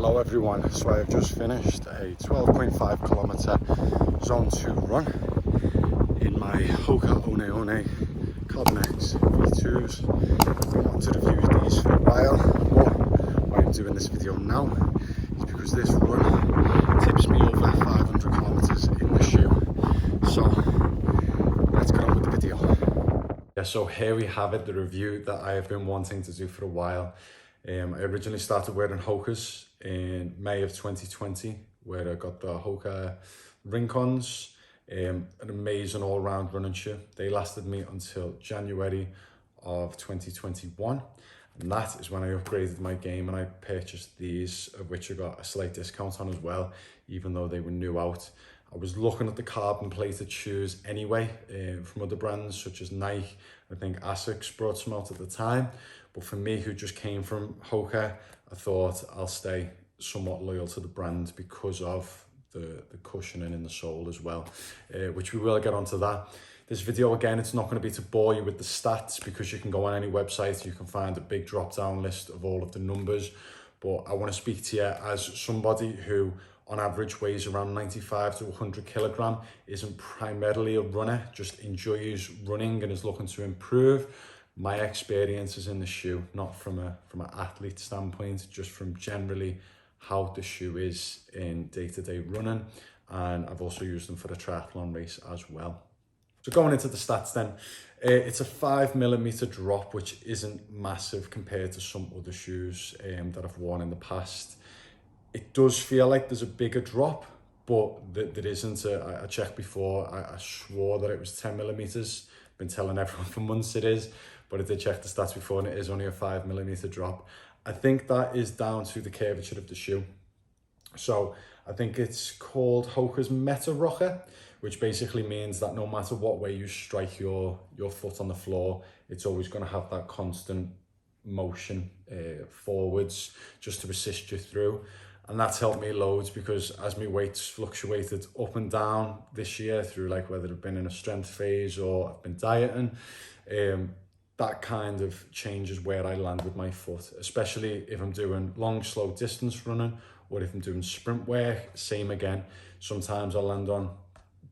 Hello everyone, so I have just finished a 12.5 kilometer zone 2 run in my Hoka Carbon X V2s. I wanted to review these for a while, but why I'm doing this video now is because this run tips me over 500 kilometers in the shoe. So let's get on with the video. Yeah, so here we have it, the review that I have been wanting to do for a while. I originally started wearing Hokas in May of 2020, where I got the Hoka Rincons, an amazing all-round running shoe. They lasted me until January of 2021, and that is when I upgraded my game and I purchased these, of which I got a slight discount on as well, even though they were new out. I was looking at the carbon plated shoes anyway, from other brands such as Nike. I think Asics brought some out at the time, but for me, who just came from Hoka, I thought I'll stay somewhat loyal to the brand because of the cushioning in the sole as well, which we will get onto that. This video, again, it's not going to be to bore you with the stats, because you can go on any website, you can find a big drop down list of all of the numbers, but I want to speak to you as somebody who on average weighs around 95 to 100 kilogram, isn't primarily a runner, just enjoys running and is looking to improve. My experience is in the shoe, not from an athlete standpoint, just from generally how the shoe is in day-to-day running. And I've also used them for the triathlon race as well. So going into the stats then, it's a 5mm drop, which isn't massive compared to some other shoes that I've worn in the past. It does feel like there's a bigger drop, but there isn't. I checked before, I swore that it was 10mm. Been telling everyone for months it is, but I did check the stats before and it is only a 5mm drop. I think that is down to the curvature of the shoe. So I think it's called Hoka's Meta Rocker, which basically means that no matter what way you strike your foot on the floor, it's always going to have that constant motion forwards just to assist you through. And that's helped me loads, because as my weight's fluctuated up and down this year through, like, whether I've been in a strength phase or I've been dieting, that kind of changes where I land with my foot, especially if I'm doing long, slow distance running, or if I'm doing sprint work, same again. Sometimes I'll land on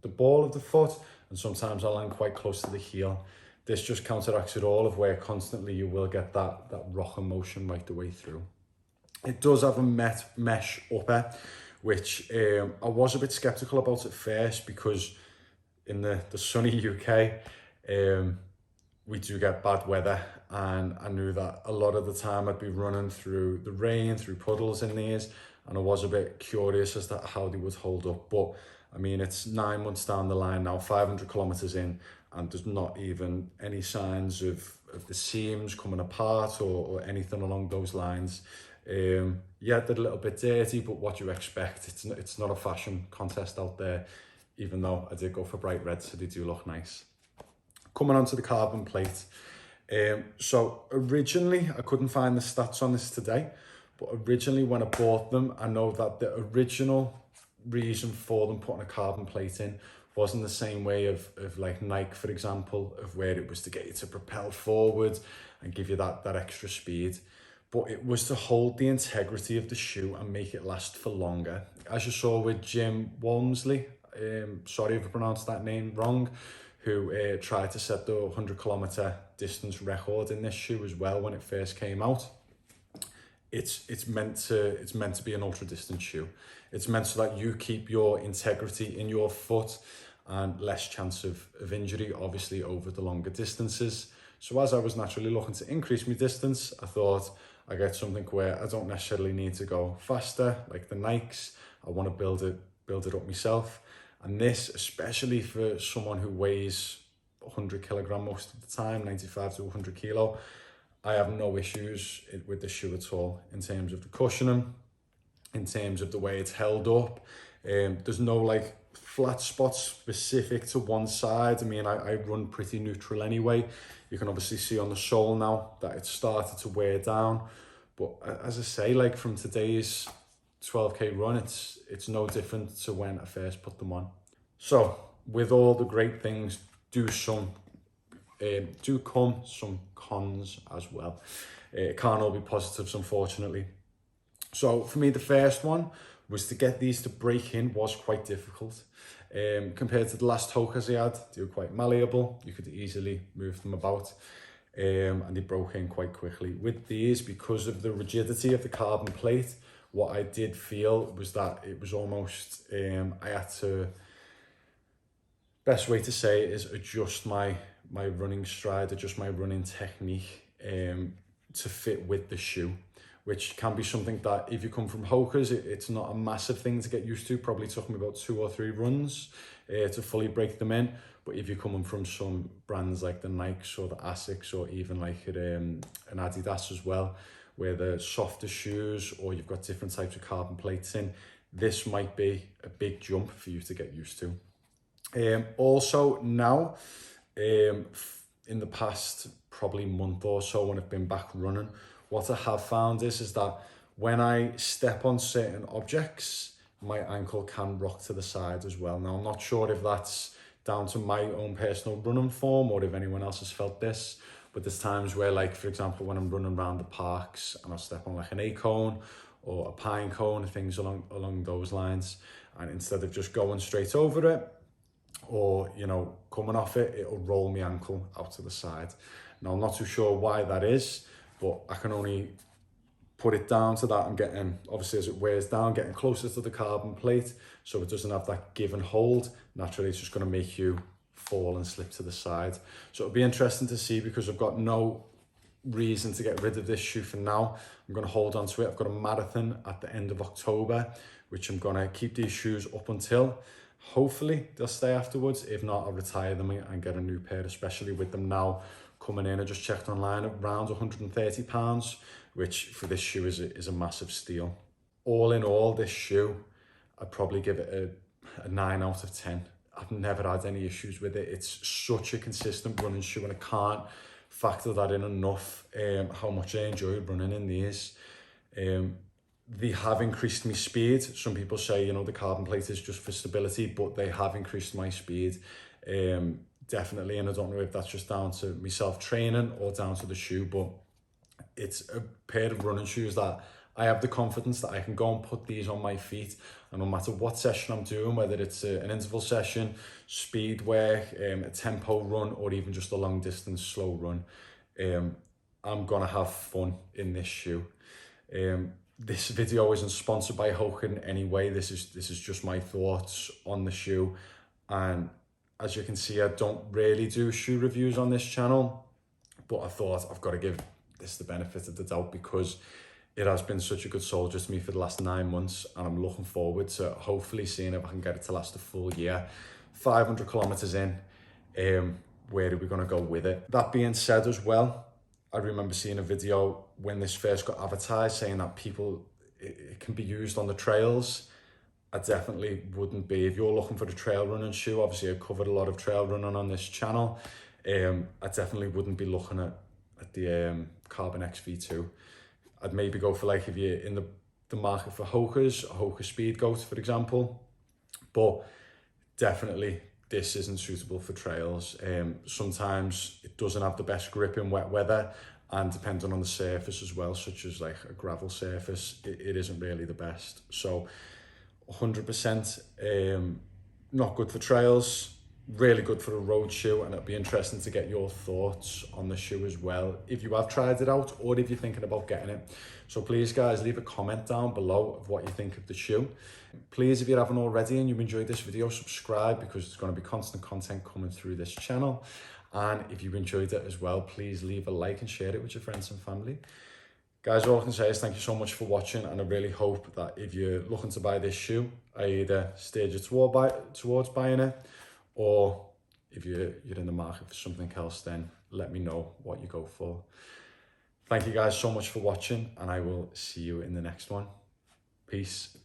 the ball of the foot and sometimes I'll land quite close to the heel. This just counteracts it all, of where constantly you will get that rocker motion right the way through. It does have a mesh upper, which I was a bit skeptical about at first, because in the sunny UK, we do get bad weather, and I knew that a lot of the time I'd be running through the rain, through puddles in these, and I was a bit curious as to how they would hold up. But I mean, it's 9 months down the line now, 500 kilometers in, and there's not even any signs of the seams coming apart or anything along those lines. Yeah, they're a little bit dirty, but what do you expect? It's not a fashion contest out there, even though I did go for bright red, so they do look nice. Coming on to the carbon plate. So originally, I couldn't find the stats on this today, but originally when I bought them, I know that the original reason for them putting a carbon plate in wasn't the same way of like Nike, for example, of where it was to get you to propel forward and give you that extra speed. But it was to hold the integrity of the shoe and make it last for longer. As you saw with Jim Walmsley, sorry if I pronounced that name wrong, who tried to set the 100 kilometer distance record in this shoe as well when it first came out. It's meant to be an ultra distance shoe. It's meant so that you keep your integrity in your foot and less chance of injury, obviously, over the longer distances. So as I was naturally looking to increase my distance, I thought I get something where I don't necessarily need to go faster like the Nikes. I want to build it up myself. And this, especially for someone who weighs 100 kilogram most of the time, 95 to 100 kilo, I have no issues with the shoe at all in terms of the cushioning, in terms of the way it's held up. There's no like flat spots specific to one side. I mean, I run pretty neutral anyway. You can obviously see on the sole now that it's started to wear down. But as I say, like from today's 12K run, it's no different to when I first put them on. So with all the great things do come some cons as well. It can't all be positives, unfortunately. So for me, the first one was to get these to break in was quite difficult. Compared to the last Hokas I had, they were quite malleable. You could easily move them about. And they broke in quite quickly. With these, because of the rigidity of the carbon plate, what I did feel was that it was almost, I had to, best way to say it is adjust my running stride, adjust my running technique to fit with the shoe, which can be something that if you come from Hoka's, it's not a massive thing to get used to. Probably took me about 2 or 3 runs to fully break them in. But if you're coming from some brands like the Nikes or the Asics or even like an Adidas as well, where they're softer shoes or you've got different types of carbon plates in, this might be a big jump for you to get used to. Also now, in the past probably month or so when I've been back running, what I have found is that when I step on certain objects, my ankle can rock to the side as well. Now, I'm not sure if that's down to my own personal running form or if anyone else has felt this, but there's times where, like, for example, when I'm running around the parks and I'll step on like an acorn or a pine cone, things along those lines, and instead of just going straight over it or, you know, coming off it, it'll roll my ankle out to the side. Now, I'm not too sure why that is, but I can only put it down to that I'm getting, obviously as it wears down, getting closer to the carbon plate, so it doesn't have that give and hold. Naturally, it's just going to make you fall and slip to the side. So it'll be interesting to see, because I've got no reason to get rid of this shoe for now. I'm going to hold on to it. I've got a marathon at the end of October, which I'm going to keep these shoes up until. Hopefully they'll stay afterwards. If not, I'll retire them and get a new pair, especially with them now coming in. I just checked online, around £130, which for this shoe is a massive steal. All in all, this shoe, I'd probably give it a 9 out of 10. I've never had any issues with it. It's such a consistent running shoe, and I can't factor that in enough, how much I enjoy running in these. They have increased my speed. Some people say, you know, the carbon plate is just for stability, but they have increased my speed, definitely. And I don't know if that's just down to myself training or down to the shoe, but it's a pair of running shoes that I have the confidence that I can go and put these on my feet, and no matter what session I'm doing, whether it's an interval session, speed work, a tempo run, or even just a long distance slow run, I'm gonna have fun in this shoe. This video isn't sponsored by Hoka in any way. This is just my thoughts on the shoe, and as you can see, I don't really do shoe reviews on this channel, but I thought I've got to give this the benefit of the doubt, because it has been such a good soldier to me for the last 9 months, and I'm looking forward to hopefully seeing if I can get it to last a full year. 500 kilometers in, where are we going to go with it? That being said as well, I remember seeing a video when this first got advertised saying that it can be used on the trails. I definitely wouldn't be. If you're looking for a trail running shoe, obviously I've covered a lot of trail running on this channel, I definitely wouldn't be looking at the Carbon X V2. I'd maybe go for, like, if you're in the market for Hoka's, a Hoka Speed Goat, for example, but definitely this isn't suitable for trails. Sometimes it doesn't have the best grip in wet weather, and depending on the surface as well, such as like a gravel surface, it isn't really the best. So 100% not good for trails, really good for a road shoe, and it'll be interesting to get your thoughts on the shoe as well, if you have tried it out or if you're thinking about getting it. So please, guys, leave a comment down below of what you think of the shoe. Please, if you haven't already and you've enjoyed this video, subscribe, because there's going to be constant content coming through this channel. And if you enjoyed it as well, please leave a like and share it with your friends and family. Guys, all I can say is thank you so much for watching, and I really hope that if you're looking to buy this shoe, I either steered you towards buying it, or if you're in the market for something else, then let me know what you go for. Thank you guys so much for watching, and I will see you in the next one. Peace.